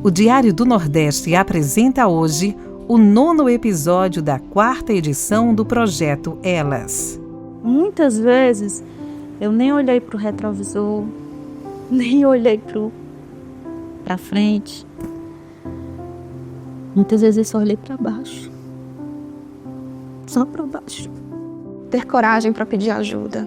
O Diário do Nordeste apresenta hoje o 9º episódio da 4ª edição do projeto Elas. Muitas vezes eu nem olhei para o retrovisor, nem olhei para frente. Muitas vezes eu só olhei para baixo. Só para baixo. Ter coragem para pedir ajuda.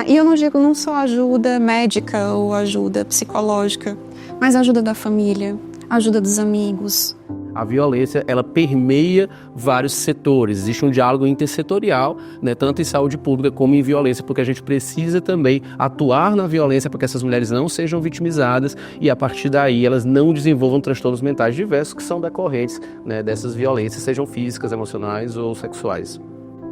E eu não digo não só ajuda médica ou ajuda psicológica, mas ajuda da família, ajuda dos amigos. A violência, ela permeia vários setores. Existe um diálogo intersetorial, tanto em saúde pública como em violência, porque a gente precisa também atuar na violência para que essas mulheres não sejam vitimizadas e, a partir daí, elas não desenvolvam transtornos mentais diversos que são decorrentes dessas violências, sejam físicas, emocionais ou sexuais.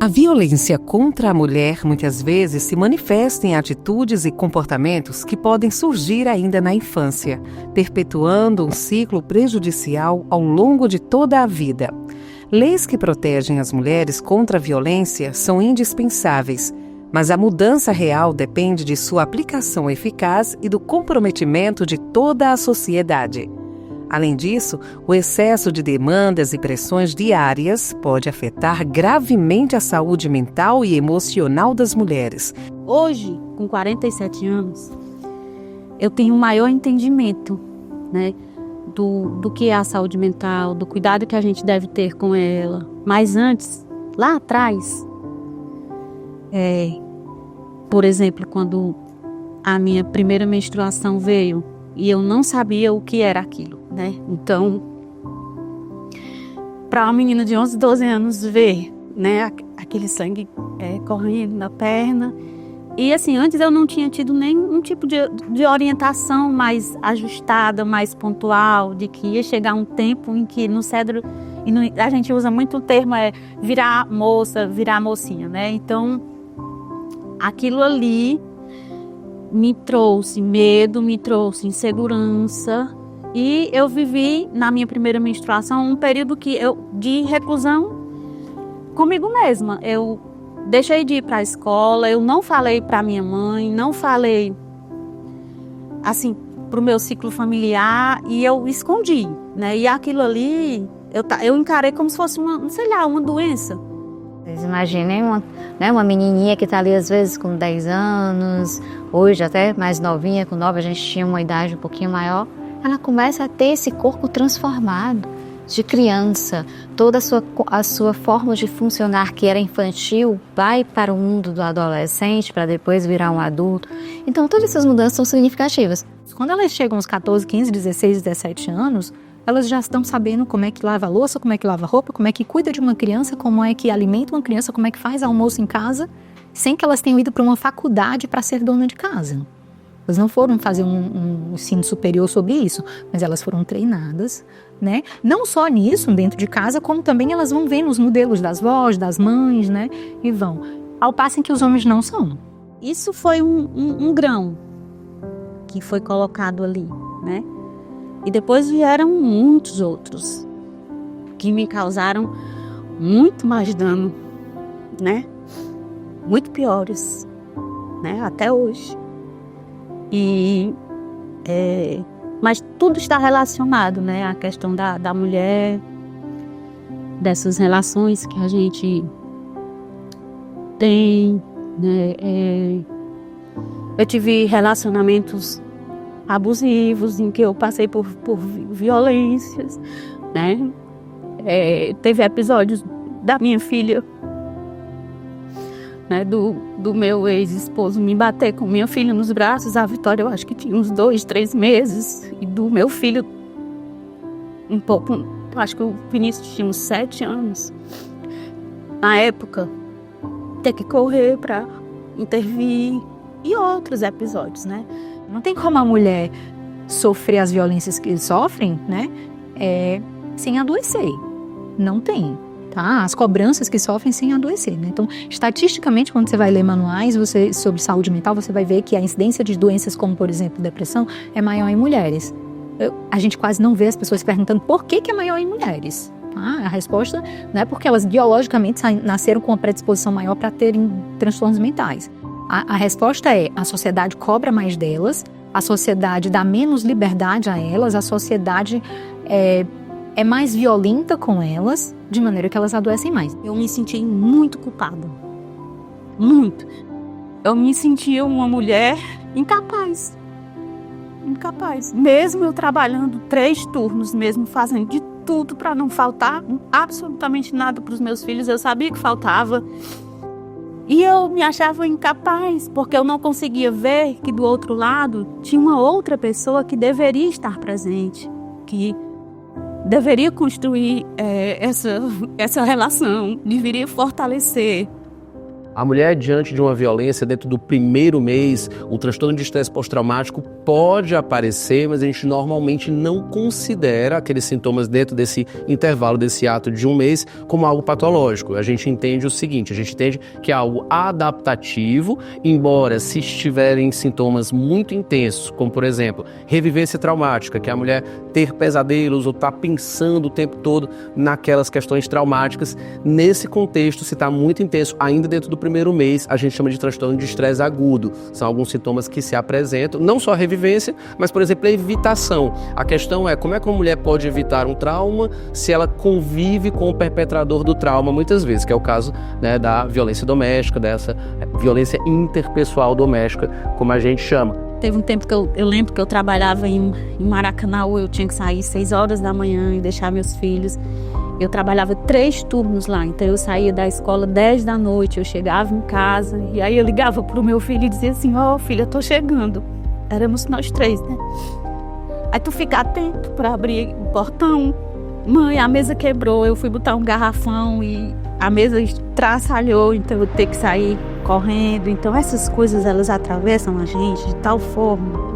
A violência contra a mulher muitas vezes se manifesta em atitudes e comportamentos que podem surgir ainda na infância, perpetuando um ciclo prejudicial ao longo de toda a vida. Leis que protegem as mulheres contra a violência são indispensáveis, mas a mudança real depende de sua aplicação eficaz e do comprometimento de toda a sociedade. Além disso, o excesso de demandas e pressões diárias pode afetar gravemente a saúde mental e emocional das mulheres. Hoje, com 47 anos, eu tenho um maior entendimento, do que é a saúde mental, do cuidado que a gente deve ter com ela. Mas antes, lá atrás, por exemplo, quando a minha primeira menstruação veio e eu não sabia o que era aquilo. Então, para uma menina de 11, 12 anos ver, aquele sangue correndo na perna. E assim, antes eu não tinha tido nenhum tipo de orientação mais ajustada, mais pontual, de que ia chegar um tempo em que no cérebro, a gente usa muito o termo virar moça, virar mocinha, Então, aquilo ali me trouxe medo, me trouxe insegurança. E eu vivi, na minha primeira menstruação, um período de reclusão comigo mesma. Eu deixei de ir para a escola, eu não falei para minha mãe, não falei, assim, para o meu ciclo familiar, e eu escondi, E aquilo ali, eu encarei como se fosse uma doença. Vocês imaginem uma menininha que está ali às vezes com 10 anos, hoje até mais novinha, com 9, a gente tinha uma idade um pouquinho maior. Ela começa a ter esse corpo transformado de criança. Toda a sua forma de funcionar, que era infantil, vai para o mundo do adolescente, para depois virar um adulto. Então, todas essas mudanças são significativas. Quando elas chegam aos 14, 15, 16, 17 anos, elas já estão sabendo como é que lava a louça, como é que lava a roupa, como é que cuida de uma criança, como é que alimenta uma criança, como é que faz almoço em casa, sem que elas tenham ido para uma faculdade para ser dona de casa. Elas não foram fazer um ensino superior sobre isso, mas elas foram treinadas, Não só nisso, dentro de casa, como também elas vão vendo os modelos das vós, das mães, E vão. Ao passo em que os homens não são. Isso foi um grão que foi colocado ali, E depois vieram muitos outros que me causaram muito mais dano, Muito piores, Até hoje. Mas tudo está relacionado, A questão da mulher, dessas relações que a gente tem, Eu tive relacionamentos abusivos em que eu passei por violências, Teve episódios da minha filha, do meu ex-esposo me bater com minha filha nos braços. A Vitória, eu acho que tinha uns 2, 3 meses. E do meu filho, um pouco, eu acho que o Vinícius tinha uns 7 anos. Na época, ter que correr para intervir. E outros episódios, Não tem como a mulher sofrer as violências que sofrem, sem adoecer. Não tem. As cobranças que sofrem sem adoecer, Então, estatisticamente, quando você vai ler manuais sobre saúde mental, você vai ver que a incidência de doenças como, por exemplo, depressão, é maior em mulheres. A gente quase não vê as pessoas perguntando por que é maior em mulheres. A resposta não é porque elas biologicamente nasceram com uma predisposição maior para terem transtornos mentais. A resposta é: a sociedade cobra mais delas, A sociedade dá menos liberdade a elas, a sociedade é mais violenta com elas, de maneira que elas adoecem mais. Eu me senti muito culpada. Muito. Eu me sentia uma mulher incapaz. Incapaz. Mesmo eu trabalhando 3 turnos, mesmo fazendo de tudo para não faltar absolutamente nada para os meus filhos, eu sabia que faltava. E eu me achava incapaz, porque eu não conseguia ver que do outro lado tinha uma outra pessoa que deveria estar presente, que deveria construir essa relação, deveria fortalecer. A mulher, diante de uma violência, dentro do primeiro mês, o transtorno de estresse pós-traumático pode aparecer, mas a gente normalmente não considera aqueles sintomas dentro desse intervalo, desse ato de um mês, como algo patológico. A gente entende o seguinte, a gente entende que é algo adaptativo, embora se estiverem sintomas muito intensos, como por exemplo, revivência traumática, que é a mulher ter pesadelos ou estar pensando o tempo todo naquelas questões traumáticas, nesse contexto, se está muito intenso, ainda dentro do primeiro mês, a gente chama de transtorno de estresse agudo. São alguns sintomas que se apresentam, não só a revivência, mas, por exemplo, a evitação. A questão é como é que uma mulher pode evitar um trauma se ela convive com o perpetrador do trauma, muitas vezes, que é o caso, né, da violência doméstica, dessa violência interpessoal doméstica, como a gente chama. Teve um tempo que eu lembro que eu trabalhava em Maracanaú, eu tinha que sair 6 horas da manhã e deixar meus filhos. Eu trabalhava 3 turnos lá, então eu saía da escola 10 da noite, eu chegava em casa e aí eu ligava pro meu filho e dizia assim, filha, eu tô chegando. Éramos nós 3, né? Aí tu fica atento para abrir o portão. Mãe, a mesa quebrou, eu fui botar um garrafão e a mesa traçalhou, então eu vou ter que sair correndo. Então essas coisas, elas atravessam a gente de tal forma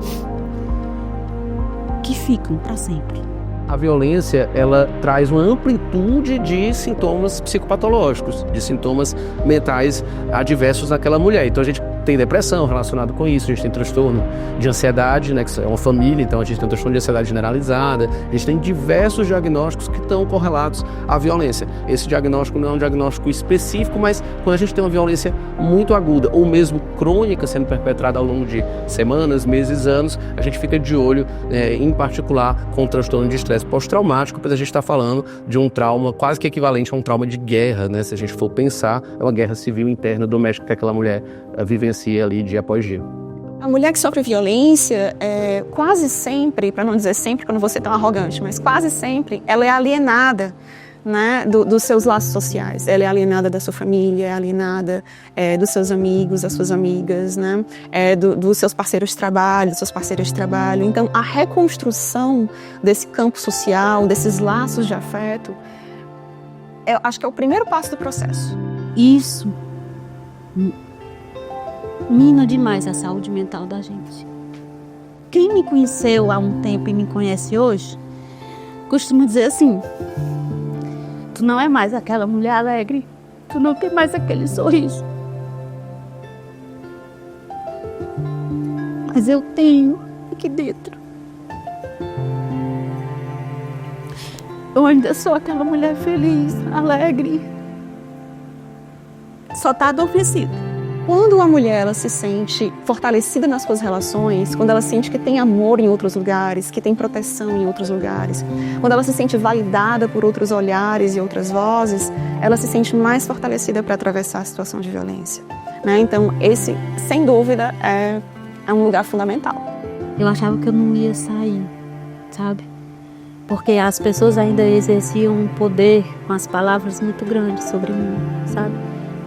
que ficam para sempre. A violência, ela traz uma amplitude de sintomas psicopatológicos, de sintomas mentais adversos naquela mulher. Então a gente tem depressão relacionada com isso, a gente tem transtorno de ansiedade, né, que é uma família, então a gente tem um transtorno de ansiedade generalizada, a gente tem diversos diagnósticos que estão correlatos à violência. Esse diagnóstico não é um diagnóstico específico, mas quando a gente tem uma violência muito aguda ou mesmo crônica sendo perpetrada ao longo de semanas, meses, anos, a gente fica de olho, em particular, com o transtorno de estresse pós-traumático, pois a gente está falando de um trauma quase que equivalente a um trauma de guerra, né? Se a gente for pensar, é uma guerra civil interna doméstica que aquela mulher vivencia ali dia após dia. A mulher que sofre violência, quase sempre, para não dizer sempre, que eu não vou ser tão arrogante, mas quase sempre, ela é alienada, né, dos seus laços sociais. Ela é alienada da sua família, é alienada dos seus amigos, das suas amigas, né, dos seus parceiros de trabalho, das suas parceiras de trabalho. Então, a reconstrução desse campo social, desses laços de afeto, eu acho que é o primeiro passo do processo. Isso mina demais a saúde mental da gente. Quem me conheceu há um tempo e me conhece hoje, costuma dizer assim, tu não é mais aquela mulher alegre, tu não tem mais aquele sorriso. Mas eu tenho aqui dentro. Eu ainda sou aquela mulher feliz, alegre. Só está adormecida. Quando a mulher ela se sente fortalecida nas suas relações, quando ela sente que tem amor em outros lugares, que tem proteção em outros lugares, quando ela se sente validada por outros olhares e outras vozes, ela se sente mais fortalecida para atravessar a situação de violência, né? Então, esse, sem dúvida, é um lugar fundamental. Eu achava que eu não ia sair, sabe? Porque as pessoas ainda exerciam um poder com as palavras muito grandes sobre mim, sabe?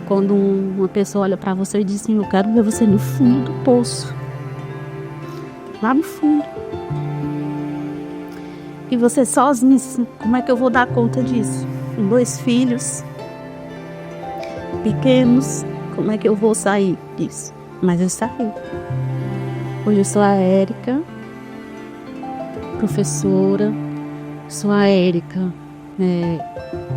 Quando uma pessoa olha para você e diz assim, eu quero ver você no fundo do poço. Lá no fundo. E você sozinho, como é que eu vou dar conta disso? Com 2 filhos pequenos, como é que eu vou sair disso? Mas eu saí. Hoje eu sou a Érica, professora, sou a Érica,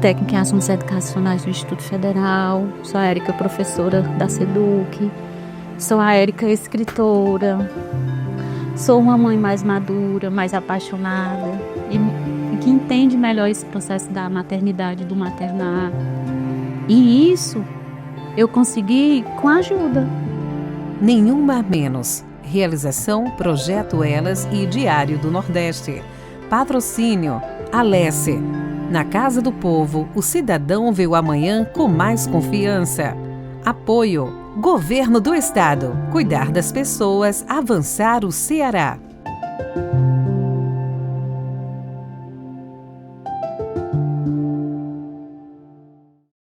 técnica em assuntos educacionais do Instituto Federal, sou a Érica, professora da SEDUC, sou a Érica, escritora, sou uma mãe mais madura, mais apaixonada e que entende melhor esse processo da maternidade, do maternar. E isso eu consegui com ajuda. Nenhuma a menos. Realização Projeto Elas e Diário do Nordeste. Patrocínio Alesse. Na Casa do Povo, o cidadão vê o amanhã com mais confiança. Apoio Governo do Estado. Cuidar das pessoas, avançar o Ceará.